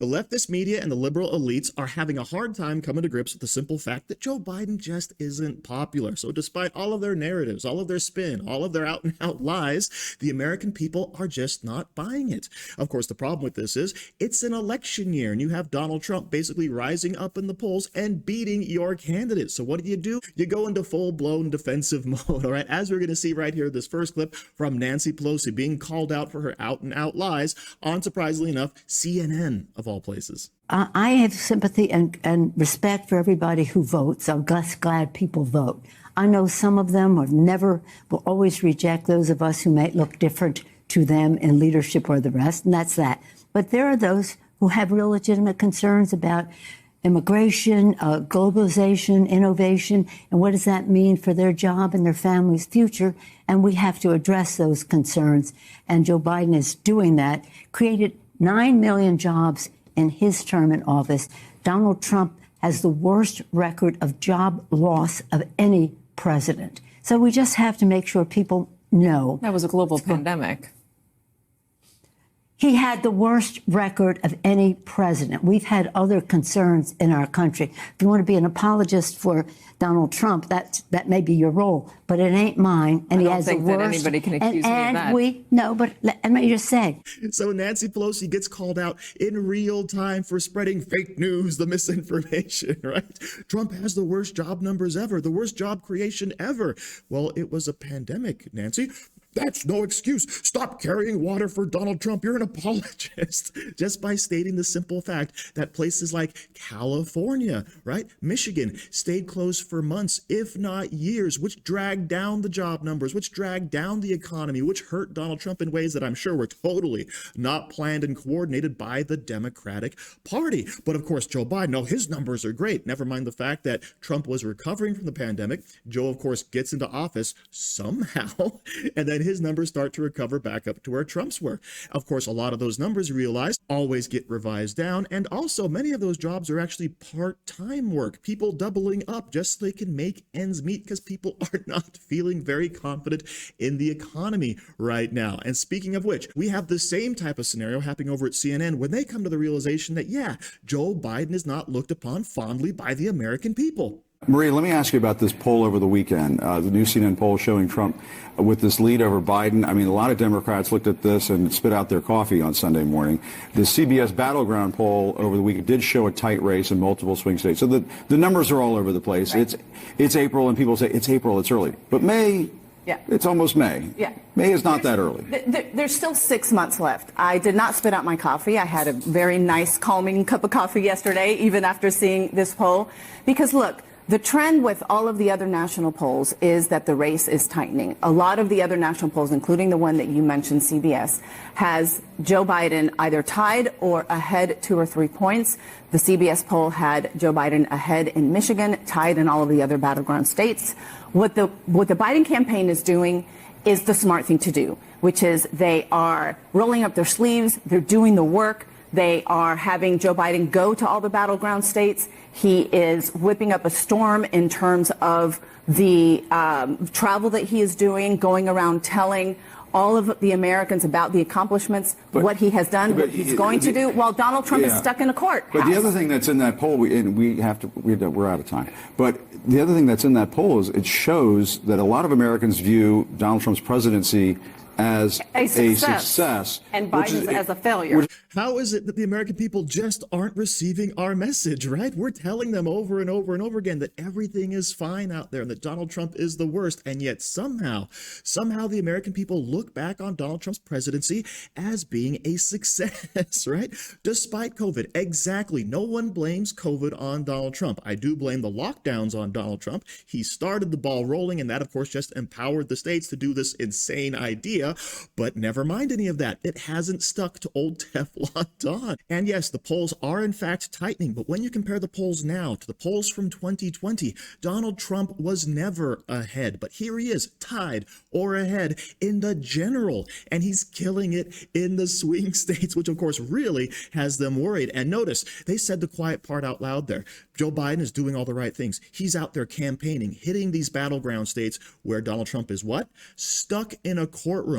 The leftist media and the liberal elites are having a hard time coming to grips with the simple fact that Joe Biden just isn't popular. So despite all of their narratives, all of their spin, all of their out and out lies, the American people are just not buying it. Of course, the problem with this is it's an election year and you have Donald Trump basically rising up in the polls and beating your candidate. So what do? You go into full blown defensive mode. All right. As we're going to see right here, this first clip from Nancy Pelosi being called out for her out and out lies on, surprisingly enough, CNN of all places. I have sympathy and respect for everybody who votes. I'm glad people vote. I know some of them will always reject those of us who may look different to them in leadership or the rest, and that's that. But there are those who have real legitimate concerns about immigration, globalization, innovation, and what does that mean for their job and their family's future? And we have to address those concerns. And Joe Biden is doing that, created 9 million jobs in his term in office. Donald Trump has the worst record of job loss of any president. So we just have to make sure people know. That was a global pandemic. He had the worst record of any president. We've had other concerns in our country. If you want to be an apologist for Donald Trump, that may be your role, but it ain't mine. And I he don't has think the worst. That anybody can accuse me of that. No, but let me just say. So Nancy Pelosi gets called out in real time for spreading fake news, the misinformation, right? Trump has the worst job numbers ever, the worst job creation ever. Well, it was a pandemic, Nancy. That's no excuse. Stop carrying water for Donald Trump. You're an apologist. Just by stating the simple fact that places like California, right, Michigan, stayed closed for months, if not years, which dragged down the job numbers, which dragged down the economy, which hurt Donald Trump in ways that I'm sure were totally not planned and coordinated by the Democratic Party. But of course, Joe Biden, his numbers are great. Never mind the fact that Trump was recovering from the pandemic. Joe, of course, gets into office somehow, and then his numbers start to recover back up to where Trump's were. Of course, a lot of those numbers, realized, always get revised down. And also, many of those jobs are actually part-time work, people doubling up just so they can make ends meet because people are not feeling very confident in the economy right now. And speaking of which, we have the same type of scenario happening over at CNN when they come to the realization that, yeah, Joe Biden is not looked upon fondly by the American people. Maria, let me ask you about this poll over the weekend, the new CNN poll showing Trump with this lead over Biden. I mean, a lot of Democrats looked at this and spit out their coffee on Sunday morning. The CBS battleground poll over the weekend did show a tight race in multiple swing states. So the numbers are all over the place. Right. It's April, and people say it's April, it's early. But May, yeah, it's almost May. Yeah. May is not that early. There's still 6 months left. I did not spit out my coffee. I had a very nice, calming cup of coffee yesterday, even after seeing this poll. Because, look, the trend with all of the other national polls is that the race is tightening. A lot of the other national polls, including the one that you mentioned, CBS, has Joe Biden either tied or ahead 2 or 3 points. The CBS poll had Joe Biden ahead in Michigan, tied in all of the other battleground states. What the Biden campaign is doing is the smart thing to do, which is they are rolling up their sleeves, they're doing the work. They are having Joe Biden go to all the battleground states. He is whipping up a storm in terms of the travel that he is doing, going around telling all of the Americans about the accomplishments, what he has done, what he's going to do, while Donald Trump is stuck in a courthouse. But the other thing that's in that poll, we're out of time. But the other thing that's in that poll is it shows that a lot of Americans view Donald Trump's presidency as a success and Biden's as a failure. How is it that the American people just aren't receiving our message, right? We're telling them over and over and over again that everything is fine out there and that Donald Trump is the worst. And yet somehow the American people look back on Donald Trump's presidency as being a success, right? Despite COVID. Exactly. No one blames COVID on Donald Trump. I do blame the lockdowns on Donald Trump. He started the ball rolling, and that, of course, just empowered the states to do this insane idea. But never mind any of that. It hasn't stuck to old Teflon Don. And yes, the polls are in fact tightening. But when you compare the polls now to the polls from 2020, Donald Trump was never ahead. But here he is, tied or ahead in the general. And he's killing it in the swing states, which of course really has them worried. And notice, they said the quiet part out loud there. Joe Biden is doing all the right things. He's out there campaigning, hitting these battleground states where Donald Trump is what? Stuck in a courtroom.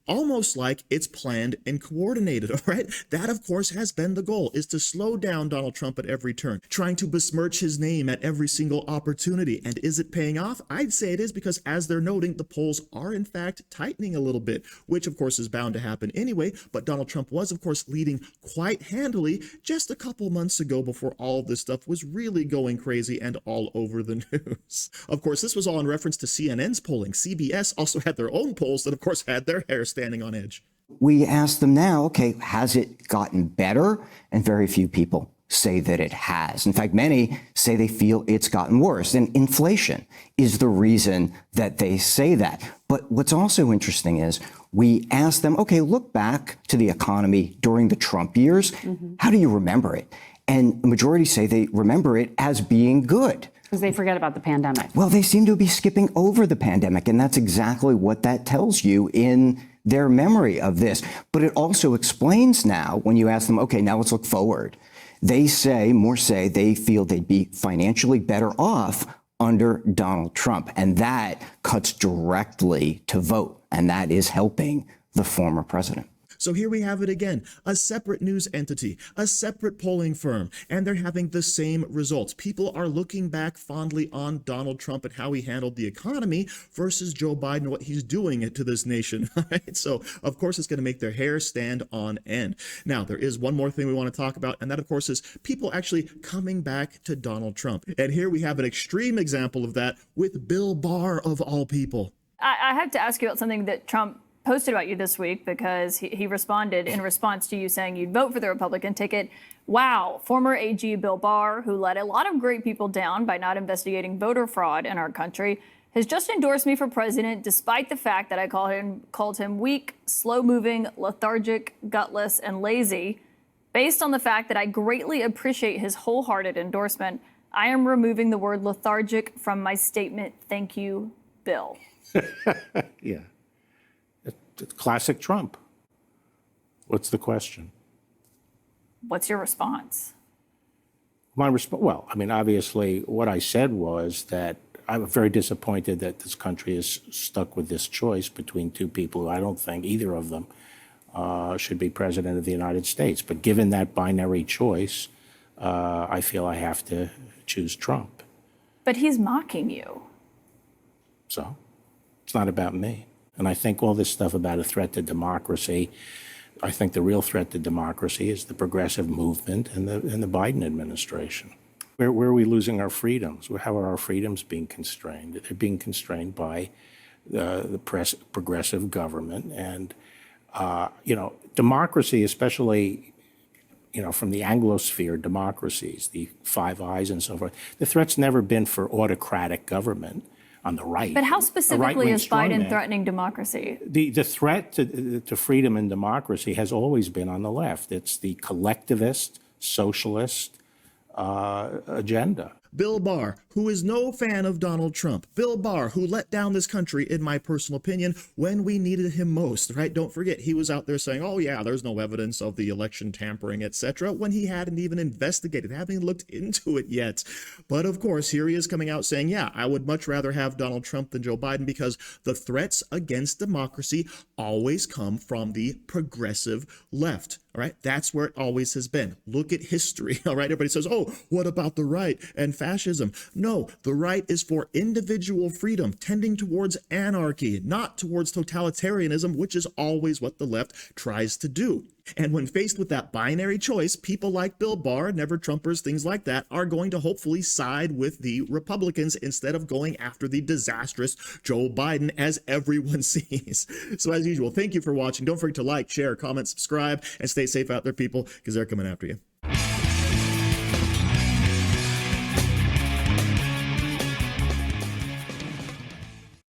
almost like it's planned and coordinated, all right? That, of course, has been the goal, is to slow down Donald Trump at every turn, trying to besmirch his name at every single opportunity. And is it paying off? I'd say it is, because as they're noting, the polls are in fact tightening a little bit, which of course is bound to happen anyway. But Donald Trump was, of course, leading quite handily just a couple months ago, before all of this stuff was really going crazy and all over the news. Of course, this was all in reference to CNN's polling. CBS also had their own polls that, of course, had their hair standing on edge. We asked them now, okay, has it gotten better? And very few people say that it has. In fact, many say they feel it's gotten worse. And inflation is the reason that they say that. But what's also interesting is we asked them, okay, look back to the economy during the Trump years. How do you remember it? And the majority say they remember it as being good. Because they forget about the pandemic. Well, they seem to be skipping over the pandemic, and that's exactly what that tells you in their memory of this. But it also explains now, when you ask them, okay, now let's look forward. They say, more say, they feel they'd be financially better off under Donald Trump. And that cuts directly to vote, and that is helping the former president. So here we have it again, a separate news entity, a separate polling firm, and they're having the same results. People are looking back fondly on Donald Trump and how he handled the economy versus Joe Biden, what he's doing to this nation. Right? So, of course, it's going to make their hair stand on end. Now, there is one more thing we want to talk about, and that, of course, is people actually coming back to Donald Trump. And here we have an extreme example of that with Bill Barr, of all people. I have to ask you about something that Trump posted about you this week, because he responded in response to you saying you'd vote for the Republican ticket. Wow, former AG Bill Barr, who let a lot of great people down by not investigating voter fraud in our country, has just endorsed me for president, despite the fact that I called him weak, slow-moving, lethargic, gutless, and lazy. Based on the fact that I greatly appreciate his wholehearted endorsement, I am removing the word lethargic from my statement. Thank you, Bill. Yeah. It's classic Trump. What's the question? What's your response? Well, I mean, obviously, what I said was that I'm very disappointed that this country is stuck with this choice between two people who I don't think either of them should be president of the United States. But given that binary choice, I feel I have to choose Trump. But he's mocking you. So it's not about me. And I think all this stuff about a threat to democracy, I think the real threat to democracy is the progressive movement and the Biden administration. Where are we losing our freedoms? How are our freedoms being constrained? They're being constrained by the progressive government. And, democracy, especially, from the Anglosphere democracies, the Five Eyes and so forth, the threat's never been for autocratic government on the right. But how specifically is Biden threatening democracy? The threat to freedom and democracy has always been on the left. It's the collectivist, socialist agenda. Bill Barr, who is no fan of Donald Trump. Bill Barr, who let down this country, in my personal opinion, when we needed him most, right? Don't forget, he was out there saying, oh yeah, there's no evidence of the election tampering, etc., when he hadn't even investigated, haven't looked into it yet. But of course, here he is coming out saying, yeah, I would much rather have Donald Trump than Joe Biden, because the threats against democracy always come from the progressive left. All right, that's where it always has been. Look at history. All right, everybody says, oh, what about the right and fascism? No, the right is for individual freedom, tending towards anarchy, not towards totalitarianism, which is always what the left tries to do. And when faced with that binary choice, people like Bill Barr, never Trumpers, things like that, are going to hopefully side with the Republicans instead of going after the disastrous Joe Biden, as everyone sees. So as usual, thank you for watching. Don't forget to like, share, comment, subscribe, and stay safe out there, people, because they're coming after you.